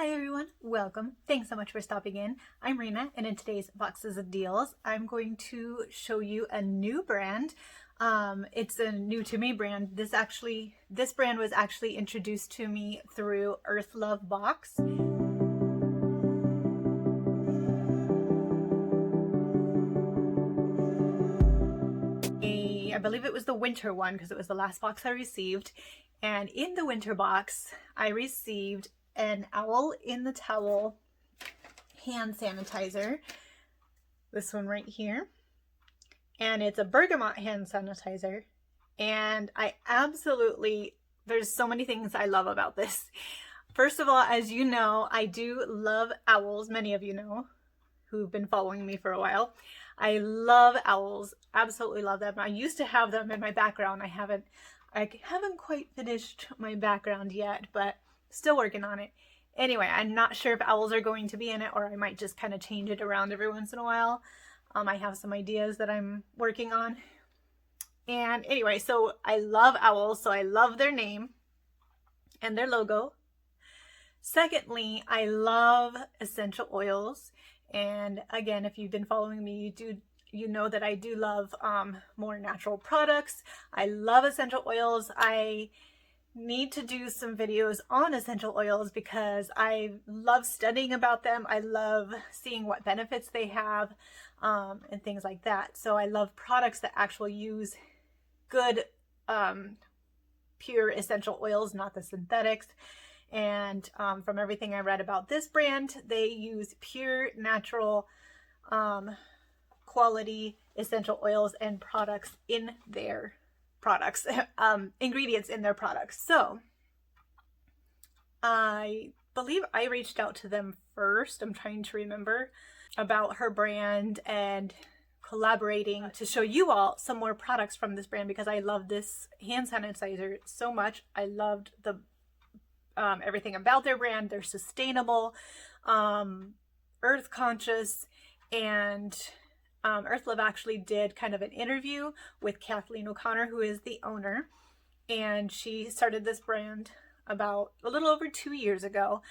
Hi everyone, welcome. Thanks so much for stopping in. I'm Rena, and in today's Boxes of Deals, I'm going to show you a new brand. It's a new to me brand. This brand was actually introduced to me through Earthlove box. I believe it was the winter one because it was the last box I received. And in the winter box, I received an owl in the towel hand sanitizer, this one right here, and it's a Bergamot hand sanitizer, and there's so many things I love about this. First of all, as you know, I do love owls. Many of you know who've been following me for a while. I love owls, absolutely love them. I used to have them in my background. I haven't quite finished my background yet, but still working on it. Anyway, I'm not sure if owls are going to be in it, or I might just kind of change it around every once in a while. I have some ideas that I'm working on. And anyway, so I love owls, so I love their name and their logo. Secondly, I love essential oils. And again, if you've been following me, you know that I do love more natural products. I love essential oils. I need to do some videos on essential oils because I love studying about them. I love seeing what benefits they have and things like that. So I love products that actually use good pure essential oils, not the synthetics. And from everything I read about this brand, they use pure natural quality essential oils and products in their products, ingredients in their products. So I believe I reached out to them first. I'm trying to remember about her brand and collaborating to show you all some more products from this brand because I love this hand sanitizer so much. I loved the everything about their brand. They're sustainable, earth conscious, and Earthlove actually did kind of an interview with Kathleen, who is the owner, and she started this brand about a little over 2 years ago.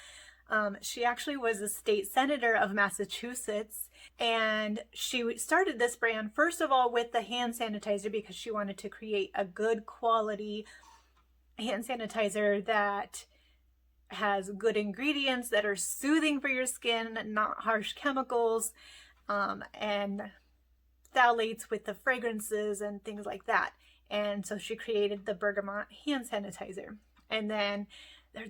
She actually was a state senator of Massachusetts, and she started this brand first of all with the hand sanitizer because she wanted to create a good quality hand sanitizer that has good ingredients that are soothing for your skin, not harsh chemicals, and phthalates with the fragrances and things like that. And so she created the Bergamot hand sanitizer. And then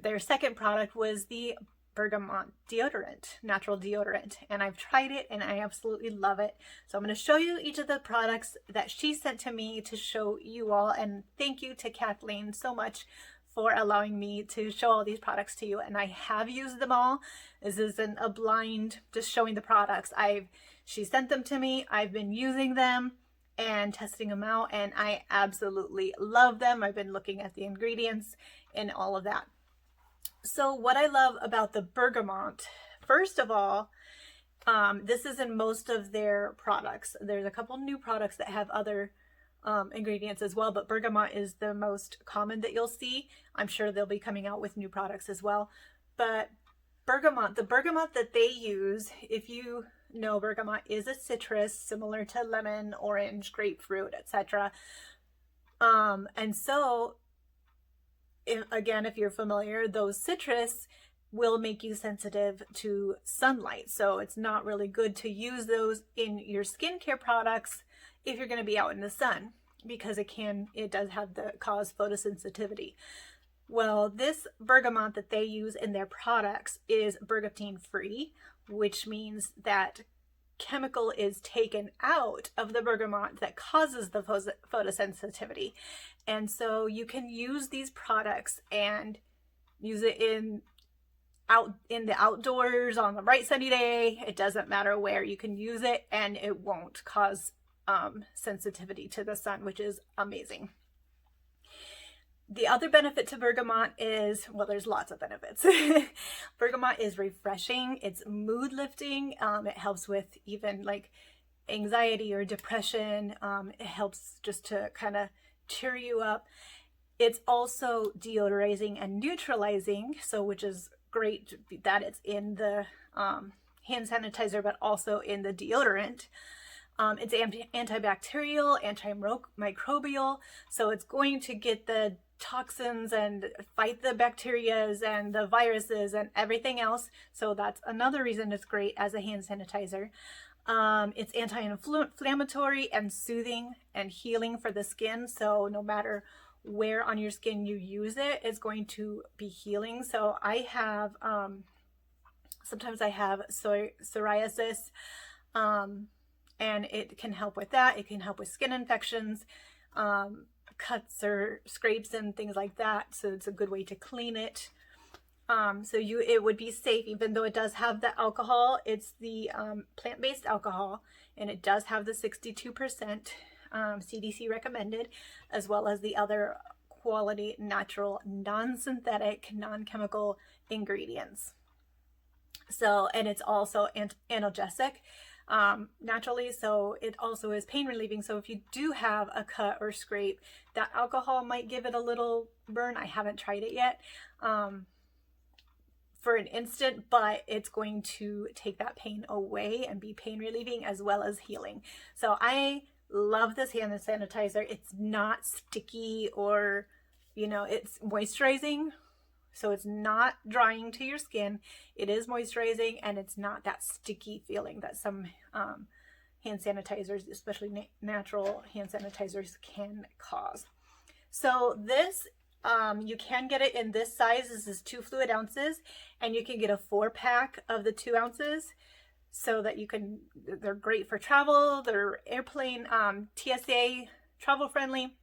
their second product was the Bergamot deodorant, natural deodorant. And I've tried it and I absolutely love it. So I'm going to show you each of the products that she sent to me to show you all. And thank you to Kathleen so much for allowing me to show all these products to you. And I have used them all. This isn't a blind just showing the products. She sent them to me. I've been using them and testing them out, and I absolutely love them. I've been looking at the ingredients and all of that. So what I love about the Bergamot, first of all, this is in most of their products. There's a couple new products that have other ingredients as well, but Bergamot is the most common that you'll see. I'm sure they'll be coming out with new products as well. But the bergamot that they use, if you know, bergamot is a citrus similar to lemon, orange, grapefruit, etc. And so, if you're familiar, those citrus will make you sensitive to sunlight. So it's not really good to use those in your skincare products if you're going to be out in the sun because it does cause photosensitivity. Well, this bergamot that they use in their products is bergantine free, which means that chemical is taken out of the bergamot that causes the photosensitivity. And so you can use these products and use it in the outdoors on the bright sunny day. It doesn't matter where, you can use it and it won't cause sensitivity to the sun, which is amazing. The other benefit to bergamot is, well, there's lots of benefits. Bergamot is refreshing, it's mood lifting, it helps with even like anxiety or depression, it helps just to kind of cheer you up. It's also deodorizing and neutralizing, so which is great that it's in the hand sanitizer, but also in the deodorant. It's antibacterial, antimicrobial, so it's going to get the toxins and fight the bacterias and the viruses and everything else. So that's another reason it's great as a hand sanitizer. It's anti-inflammatory and soothing and healing for the skin. So no matter where on your skin you use it, it's going to be healing. So I have, sometimes I have psoriasis, and it can help with that. It can help with skin infections, cuts or scrapes and things like that. So it's a good way to clean it. It would be safe, even though it does have the alcohol. It's the plant-based alcohol, and it does have the 62% CDC recommended, as well as the other quality, natural, non-synthetic, non-chemical ingredients. So, and it's also analgesic naturally, so it also is pain relieving. So if you do have a cut or scrape, that alcohol might give it a little burn. I haven't tried it yet for an instant, but it's going to take that pain away and be pain relieving as well as healing. So I love this hand sanitizer. It's not sticky or, you know, it's moisturizing. So it's not drying to your skin. It is moisturizing, and it's not that sticky feeling that some hand sanitizers, especially natural hand sanitizers, can cause. So this, you can get it in this size. This is 2 fluid ounces, and you can get a 4-pack of the 2 ounces, so that you can, they're great for travel. They're airplane, TSA, travel friendly.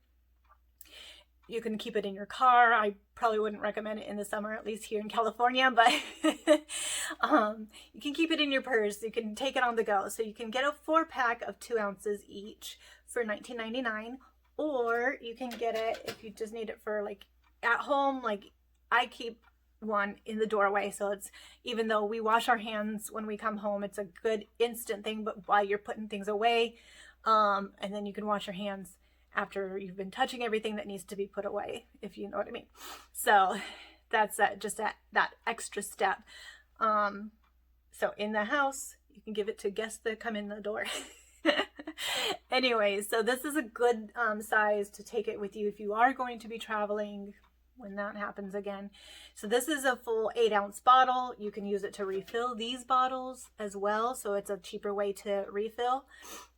You can keep it in your car. I probably wouldn't recommend it in the summer, at least here in California, but you can keep it in your purse. You can take it on the go. So you can get a 4-pack of 2 ounces each for $19.99, or you can get it if you just need it for like at home. Like I keep one in the doorway, so it's, even though we wash our hands when we come home, it's a good instant thing, but while you're putting things away, and then you can wash your hands after you've been touching everything that needs to be put away, if you know what I mean. So that's just that extra step. So in the house, you can give it to guests that come in the door. Anyway, so this is a good size to take it with you if you are going to be traveling when that happens again. So this is a full 8-ounce bottle. You can use it to refill these bottles as well, so it's a cheaper way to refill.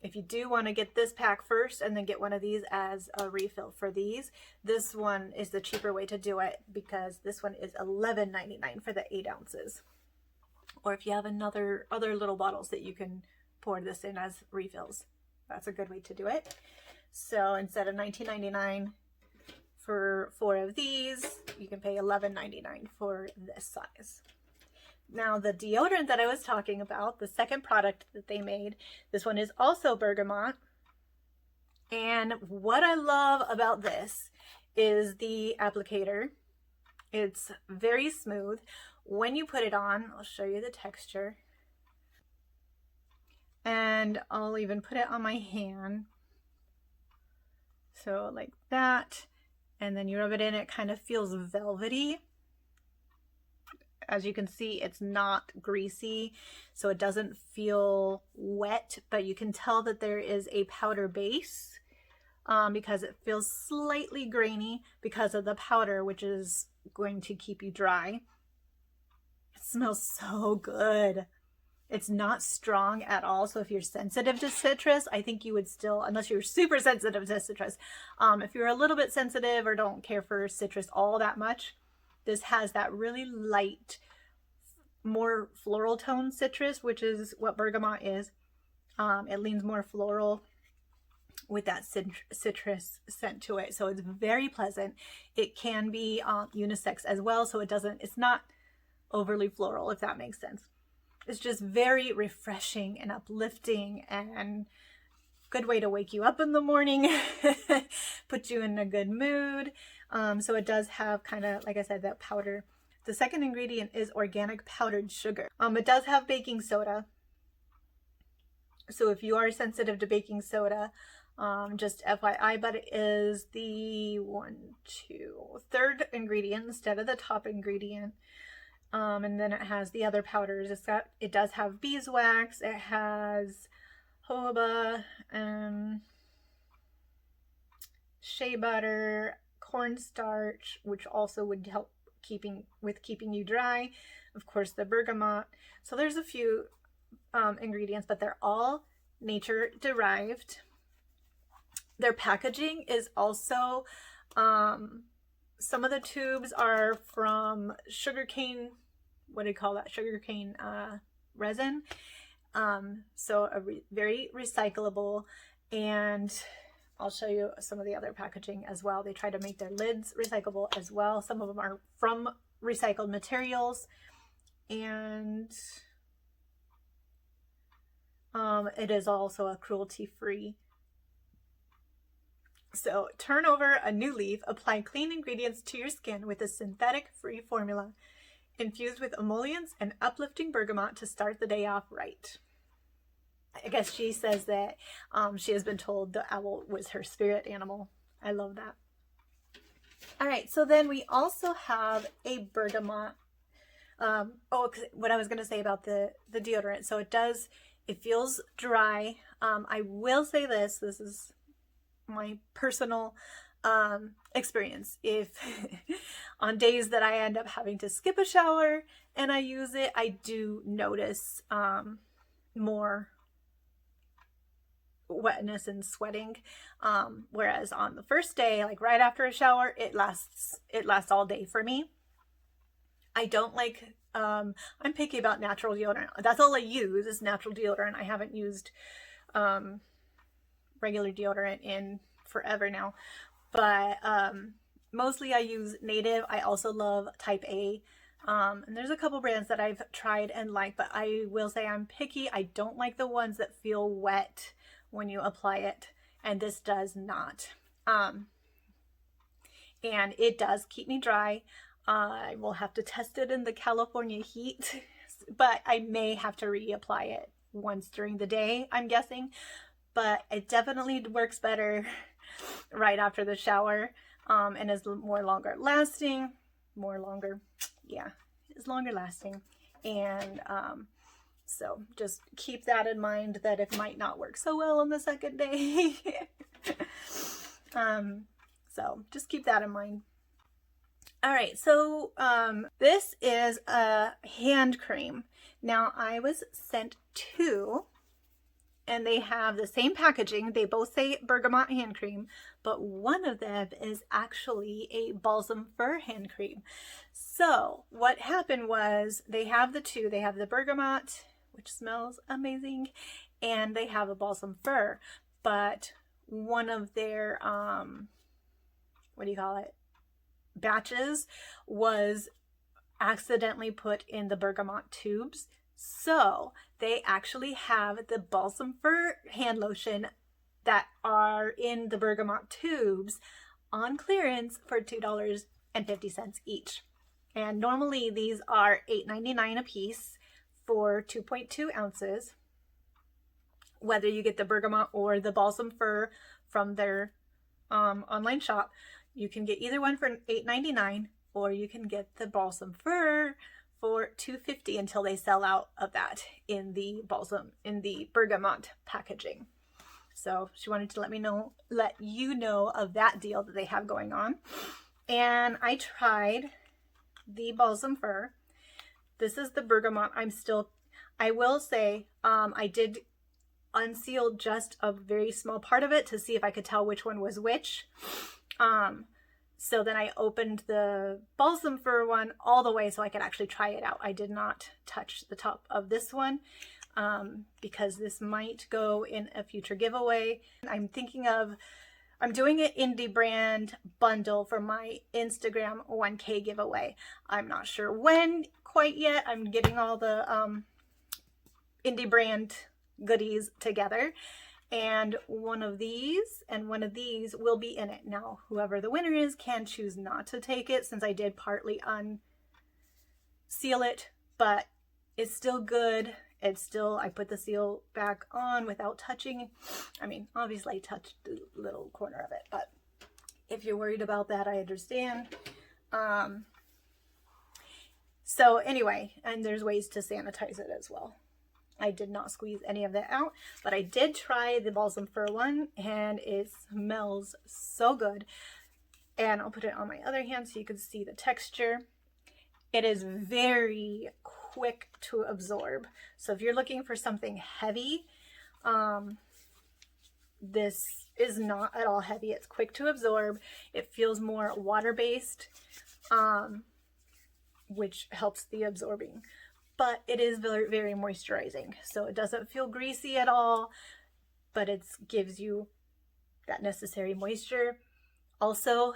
If you do want to get this pack first and then get one of these as a refill for these, this one is the cheaper way to do it, because this one is $11.99 for the 8 ounces. Or if you have other little bottles that you can pour this in as refills, that's a good way to do it. So instead of $19.99 for 4 of these, you can pay $11.99 for this size. Now the deodorant that I was talking about, the second product that they made, this one is also Bergamot. And what I love about this is the applicator. It's very smooth. When you put it on, I'll show you the texture. And I'll even put it on my hand. So like that. And then you rub it in, it kind of feels velvety. As you can see, it's not greasy, so it doesn't feel wet, but you can tell that there is a powder base because it feels slightly grainy because of the powder, which is going to keep you dry. It smells so good. It's not strong at all, so if you're sensitive to citrus, I think you would still, unless you're super sensitive to citrus, if you're a little bit sensitive or don't care for citrus all that much, this has that really light, more floral tone citrus, which is what Bergamot is. It leans more floral with that citrus scent to it, so it's very pleasant. It can be unisex as well, so it's not overly floral, if that makes sense. It's just very refreshing and uplifting and good way to wake you up in the morning, put you in a good mood. So it does have kind of, like I said, that powder. The second ingredient is organic powdered sugar. It does have baking soda. So if you are sensitive to baking soda, just FYI, but it is the third ingredient instead of the top ingredient. And then it has the other powders. It does have beeswax. It has jojoba, shea butter, cornstarch, which also would help keeping you dry. Of course, the bergamot. So there's a few ingredients, but they're all nature derived. Their packaging is also, some of the tubes are from sugarcane, what do you call that? Sugarcane resin. So very recyclable, and I'll show you some of the other packaging as well. They try to make their lids recyclable as well. Some of them are from recycled materials, and it is also a cruelty-free. So turn over a new leaf, apply clean ingredients to your skin with a synthetic-free formula infused with emollients and uplifting bergamot to start the day off right. I guess she says that she has been told the owl was her spirit animal. I love that. All right, so then we also have a bergamot. What I was going to say about the deodorant. So it feels dry. I will say this is my personal experience. If on days that I end up having to skip a shower and I use it, I do notice more wetness and sweating, whereas on the first day, like right after a shower, it lasts all day for me. I don't like, I'm picky about natural deodorant. That's all I use is natural deodorant. I haven't used regular deodorant in forever now, but mostly I use Native. I also love Type A, and there's a couple brands that I've tried and like, but I will say I'm picky. I don't like the ones that feel wet when you apply it, and this does not. And it does keep me dry. I will have to test it in the California heat, but I may have to reapply it once during the day, I'm guessing. But it definitely works better right after the shower, and is longer lasting. And so just keep that in mind, that it might not work so well on the second day. So just keep that in mind. All right, so this is a hand cream. Now I was sent two, and they have the same packaging. They both say Bergamot hand cream, but one of them is actually a Balsam Fur hand cream. So what happened was they have the two. They have the Bergamot, which smells amazing, and they have a Balsam Fur, but one of their, batches was accidentally put in the Bergamot tubes. So they actually have the Balsam Fur hand lotion that are in the Bergamot tubes on clearance for $2.50 each. And normally these are $8.99 a piece for 2.2 ounces. Whether you get the Bergamot or the Balsam Fur from their online shop, you can get either one for $8.99, or you can get the Balsam Fur for $2.50 until they sell out of that in the Bergamot packaging. So she wanted to let you know of that deal that they have going on. And I tried the Balsam Fur. This is the Bergamot. I will say, I did unseal just a very small part of it to see if I could tell which one was which. So then I opened the Balsam Fur one all the way so I could actually try it out. I did not touch the top of this one, because this might go in a future giveaway. I'm doing an indie brand bundle for my Instagram 1K giveaway. I'm not sure when quite yet. I'm getting all the indie brand goodies together, and one of these and one of these will be in it. Now, whoever the winner is can choose not to take it, since I did partly unseal it, but it's still good. I put the seal back on without touching. I mean, obviously I touched the little corner of it, but if you're worried about that, I understand. So anyway, and there's ways to sanitize it as well. I did not squeeze any of that out, but I did try the Balsam Fur one, and it smells so good. And I'll put it on my other hand so you can see the texture. It is very quick to absorb. So if you're looking for something heavy, this is not at all heavy. It's quick to absorb. It feels more water-based, which helps the absorbing. But it is very, very moisturizing. So it doesn't feel greasy at all, but it gives you that necessary moisture. Also,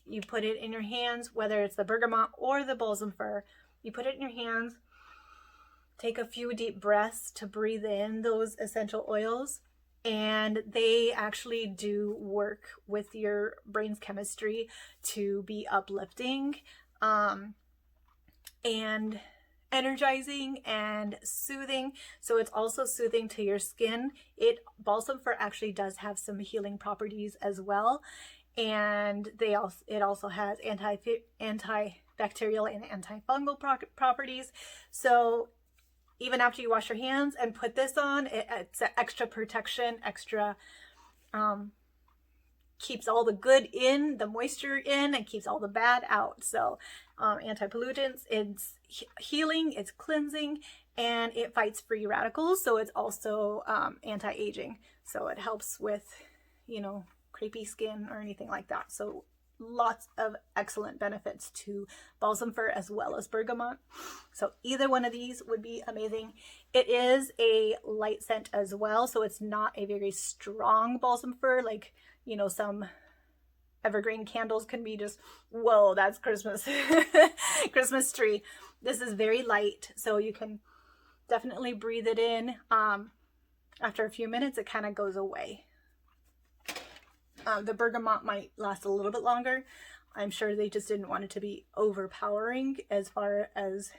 you put it in your hands, whether it's the Bergamot or the Balsam Fur, you put it in your hands, take a few deep breaths to breathe in those essential oils, and they actually do work with your brain's chemistry to be uplifting and energizing and soothing. So it's also soothing to your skin. Balsam Fur actually does have some healing properties as well, and it also has antibacterial and antifungal properties. So even after you wash your hands and put this on, it's extra protection, extra keeps all the good in, the moisture in, and keeps all the bad out. So anti-pollutants, it's healing, it's cleansing, and it fights free radicals. So it's also anti-aging. So it helps with, crepey skin or anything like that. So lots of excellent benefits to Balsam Fur as well as Bergamot. So either one of these would be amazing. It is a light scent as well, so it's not a very strong Balsam Fur like, some evergreen candles can be just, whoa, that's Christmas. Christmas tree. This is very light, so you can definitely breathe it in. After a few minutes, it kind of goes away. The Bergamot might last a little bit longer. I'm sure they just didn't want it to be overpowering as far as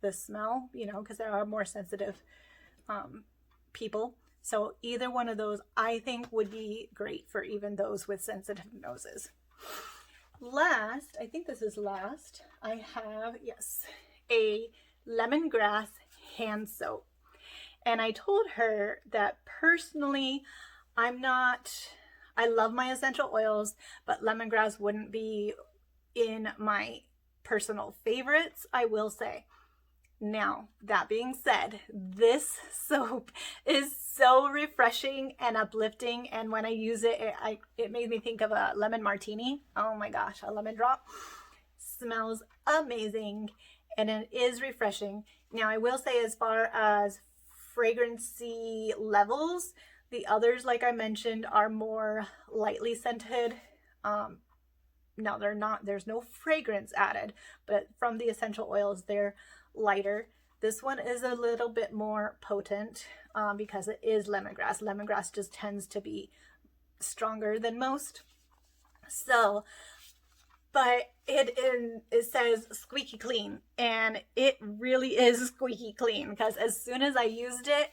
the smell, because there are more sensitive people. So either one of those I think would be great for even those with sensitive noses. Last, I think this is last, I have, yes, a lemongrass hand soap. And I told her that personally, I love my essential oils, but lemongrass wouldn't be in my personal favorites, I will say. Now, that being said, this soap is so refreshing and uplifting, and when I use it, it made me think of a lemon martini. Oh my gosh, a lemon drop. Smells amazing, and it is refreshing. Now, I will say, as far as fragrancy levels, the others, like I mentioned, are more lightly scented. No, they're not. There's no fragrance added, but from the essential oils, they're lighter. This one is a little bit more potent because it is lemongrass. Lemongrass just tends to be stronger than most. So, but it says squeaky clean, and it really is squeaky clean, because as soon as I used it,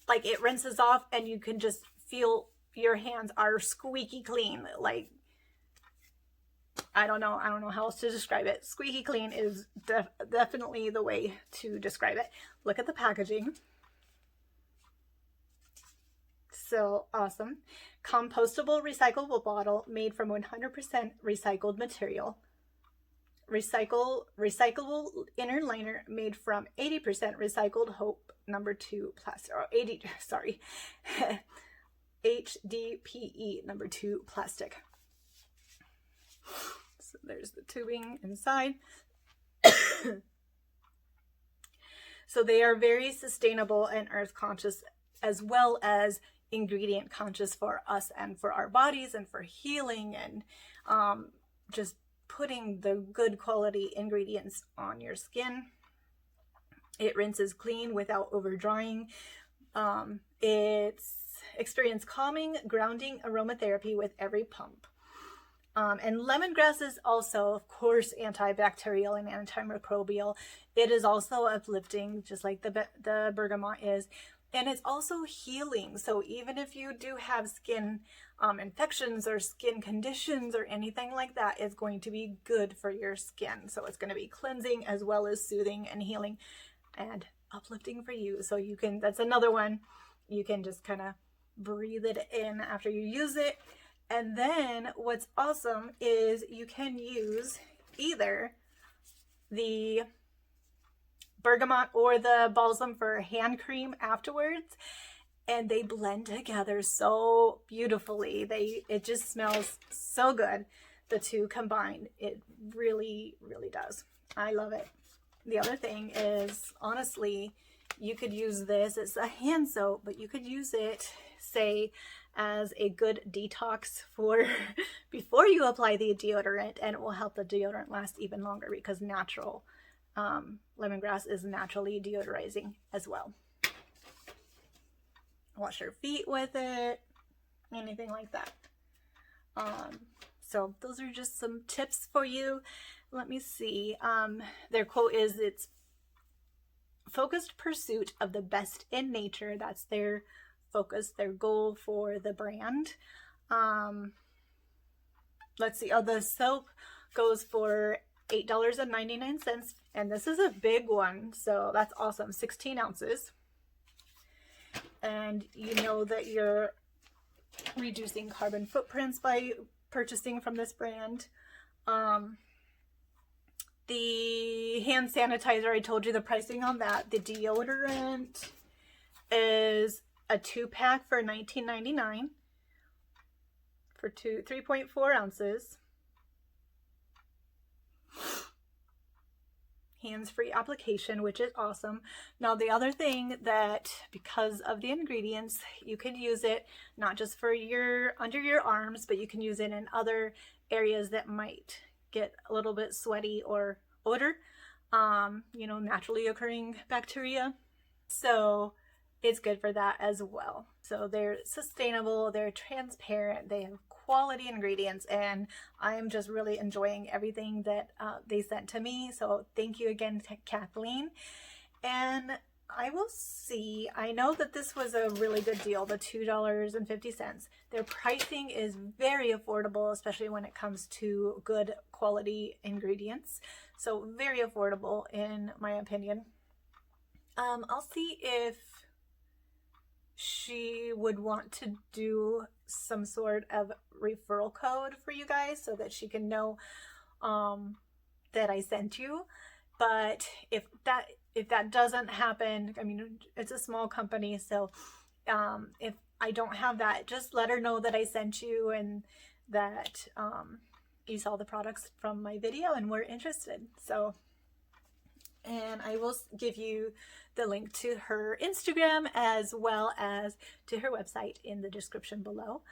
like, it rinses off and you can just feel your hands are squeaky clean. Like, I don't know how else to describe it. Squeaky clean is definitely the way to describe it. Look at the packaging. So awesome. Compostable recyclable bottle made from 100% recycled material. Recyclable inner liner made from 80% recycled Hope #2 plastic, or 80, sorry, HDPE #2 plastic. So there's the tubing inside. So they are very sustainable and earth conscious, as well as ingredient conscious for us and for our bodies and for healing, and just putting the good quality ingredients on your skin. It rinses clean without over drying. It's experience calming, grounding aromatherapy with every pump. And lemongrass is also, of course, antibacterial and antimicrobial. It is also uplifting, just like the bergamot is. And it's also healing. So even if you do have skin infections or skin conditions or anything like that, it's going to be good for your skin. So it's going to be cleansing as well as soothing and healing and uplifting for you. So you can, that's another one, you can just kind of breathe it in after you use it. And then what's awesome is you can use either the Bergamot or the Balsam Fur hand cream afterwards, and they blend together so beautifully. It just smells so good. The two combined, it really, really does. I love it. The other thing is, honestly, you could use this. It's a hand soap, but you could use it, say, as a good detox for before you apply the deodorant, and it will help the deodorant last even longer because natural lemongrass is naturally deodorizing as well. Wash your feet with it, anything like that. So those are just some tips for you. Let me see. Their quote is, it's focused pursuit of the best in nature. That's their focus, their goal for the brand. Let's see. Oh, the soap goes for $8.99, and this is a big one, so that's awesome. 16 ounces, and you know that you're reducing carbon footprints by purchasing from this brand. The hand sanitizer, I told you the pricing on that. The deodorant is a 2-pack for $19.99 for 3.4 ounces. Hands-free application, which is awesome. Now the other thing that, because of the ingredients, you can use it not just for your under your arms, but you can use it in other areas that might get a little bit sweaty or odor, you know, naturally occurring bacteria. So it's good for that as well. So they're sustainable, they're transparent, they have quality ingredients, and I'm just really enjoying everything that they sent to me. So thank you again to Kathleen. And I will see, I know that this was a really good deal, the $2.50. Their pricing is very affordable, especially when it comes to good quality ingredients. So very affordable in my opinion. I'll see if she would want to do some sort of referral code for you guys so that she can know that I sent you. But if that doesn't happen, I mean, it's a small company, so if I don't have that, just let her know that I sent you and that you saw the products from my video and were interested. So, and I will give you the link to her Instagram as well as to her website in the description below.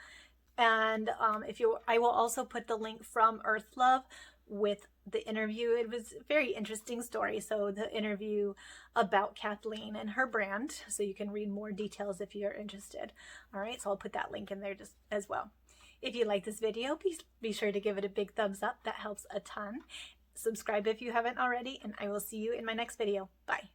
And I will also put the link from Earthlove with the interview. It was a very interesting story. So the interview about Kathleen and her brand, so you can read more details if you're interested. All right, so I'll put that link in there just as well. If you like this video, please be sure to give it a big thumbs up. That helps a ton. Subscribe if you haven't already, and I will see you in my next video. Bye.